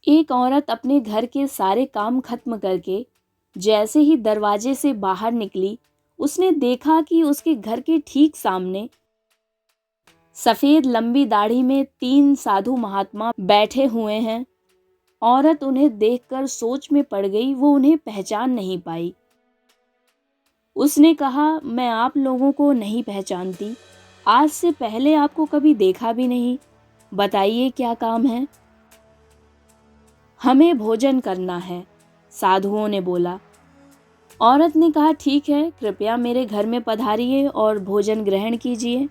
एक औरत अपने घर के सारे काम खत्म करके जैसे ही दरवाजे से बाहर निकली, उसने देखा कि उसके घर के ठीक सामने सफेद लंबी दाढ़ी में 3 साधु महात्मा बैठे हुए हैं। औरत उन्हें देखकर सोच में पड़ गई, वो उन्हें पहचान नहीं पाई। उसने कहा, मैं आप लोगों को नहीं पहचानती, आज से पहले आपको कभी देखा भी नहीं। बताइए क्या काम है? हमें भोजन करना है, साधुओं ने बोला। औरत ने कहा, ठीक है, कृपया मेरे घर में पधारिए और भोजन ग्रहण कीजिए।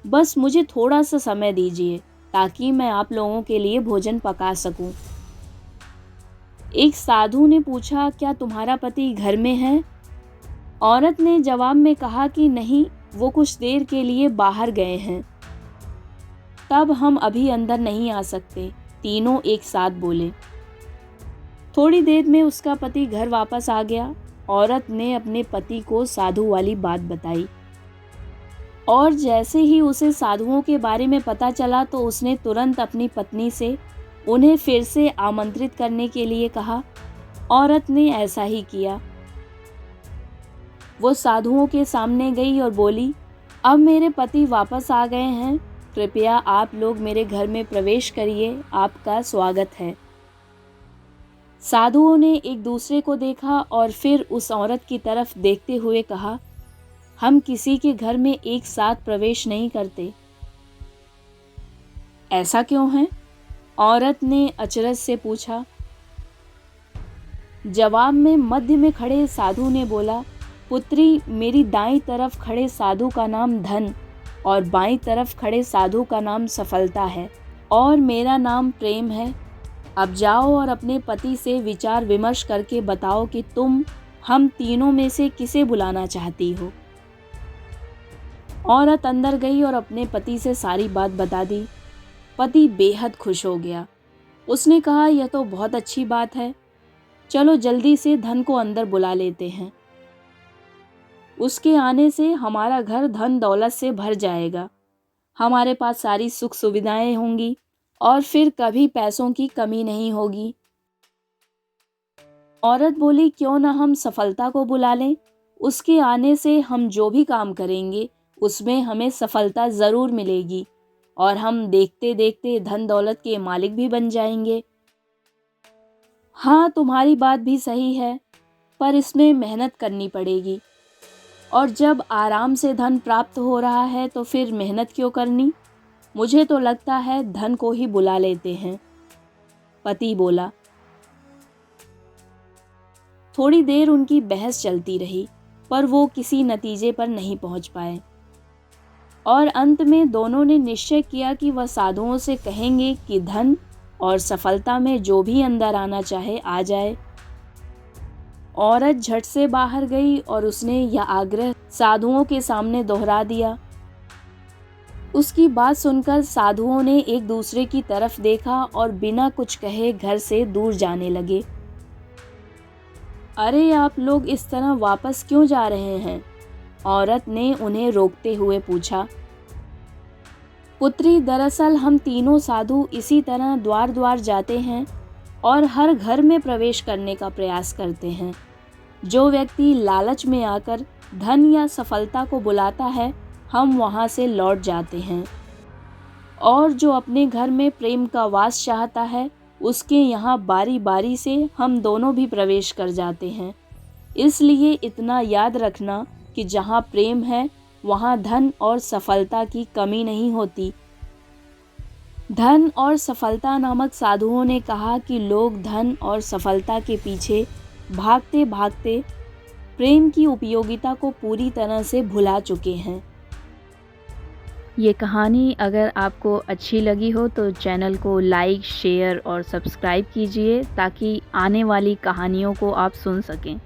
बस मुझे थोड़ा सा समय दीजिए ताकि मैं आप लोगों के लिए भोजन पका सकूं। एक साधु ने पूछा, क्या तुम्हारा पति घर में है? औरत ने जवाब में कहा कि नहीं, वो कुछ देर के लिए बाहर गए हैं। तब हम अभी अंदर नहीं आ सकते, तीनों एक साथ बोले। थोड़ी देर में उसका पति घर वापस आ गया। औरत ने अपने पति को साधु वाली बात बताई और जैसे ही उसे साधुओं के बारे में पता चला तो उसने तुरंत अपनी पत्नी से उन्हें फिर से आमंत्रित करने के लिए कहा। औरत ने ऐसा ही किया। वो साधुओं के सामने गई और बोली, अब मेरे पति वापस आ गए हैं, कृपया आप लोग मेरे घर में प्रवेश करिए, आपका स्वागत है। साधुओं ने एक दूसरे को देखा और फिर उस औरत की तरफ देखते हुए कहा, हम किसी के घर में एक साथ प्रवेश नहीं करते। ऐसा क्यों है? औरत ने अचरज से पूछा। जवाब में मध्य में खड़े साधु ने बोला, पुत्री, मेरी दाईं तरफ खड़े साधु का नाम धन और बाईं तरफ खड़े साधु का नाम सफलता है और मेरा नाम प्रेम है। अब जाओ और अपने पति से विचार विमर्श करके बताओ कि तुम हम तीनों में से किसे बुलाना चाहती हो। औरत अंदर गई और अपने पति से सारी बात बता दी। पति बेहद खुश हो गया। उसने कहा, यह तो बहुत अच्छी बात है, चलो जल्दी से धन को अंदर बुला लेते हैं। उसके आने से हमारा घर धन दौलत से भर जाएगा, हमारे पास सारी सुख सुविधाएं होंगी और फिर कभी पैसों की कमी नहीं होगी। औरत बोली, क्यों ना हम सफलता को बुला लें, उसके आने से हम जो भी काम करेंगे उसमें हमें सफलता ज़रूर मिलेगी और हम देखते देखते धन दौलत के मालिक भी बन जाएंगे। हाँ, तुम्हारी बात भी सही है, पर इसमें मेहनत करनी पड़ेगी और जब आराम से धन प्राप्त हो रहा है तो फिर मेहनत क्यों करनी? मुझे तो लगता है धन को ही बुला लेते हैं, पति बोला। थोड़ी देर उनकी बहस चलती रही पर वो किसी नतीजे पर नहीं पहुंच पाए और अंत में दोनों ने निश्चय किया कि वह साधुओं से कहेंगे कि धन और सफलता में जो भी अंदर आना चाहे आ जाए। औरत झट से बाहर गई और उसने यह आग्रह साधुओं के सामने दोहरा दिया। उसकी बात सुनकर साधुओं ने एक दूसरे की तरफ देखा और बिना कुछ कहे घर से दूर जाने लगे। अरे, आप लोग इस तरह वापस क्यों जा रहे हैं? औरत ने उन्हें रोकते हुए पूछा। पुत्री, दरअसल हम तीनों साधु इसी तरह द्वार द्वार जाते हैं और हर घर में प्रवेश करने का प्रयास करते हैं। जो व्यक्ति लालच में आकर धन या सफलता को बुलाता है, हम वहाँ से लौट जाते हैं और जो अपने घर में प्रेम का वास चाहता है, उसके यहाँ बारी बारी से हम दोनों भी प्रवेश कर जाते हैं। इसलिए इतना याद रखना कि जहाँ प्रेम है वहाँ धन और सफलता की कमी नहीं होती। धन और सफलता नामक साधुओं ने कहा कि लोग धन और सफलता के पीछे भागते भागते प्रेम की उपयोगिता को पूरी तरह से भुला चुके हैं। ये कहानी अगर आपको अच्छी लगी हो तो चैनल को लाइक, शेयर और सब्सक्राइब कीजिए ताकि आने वाली कहानियों को आप सुन सकें।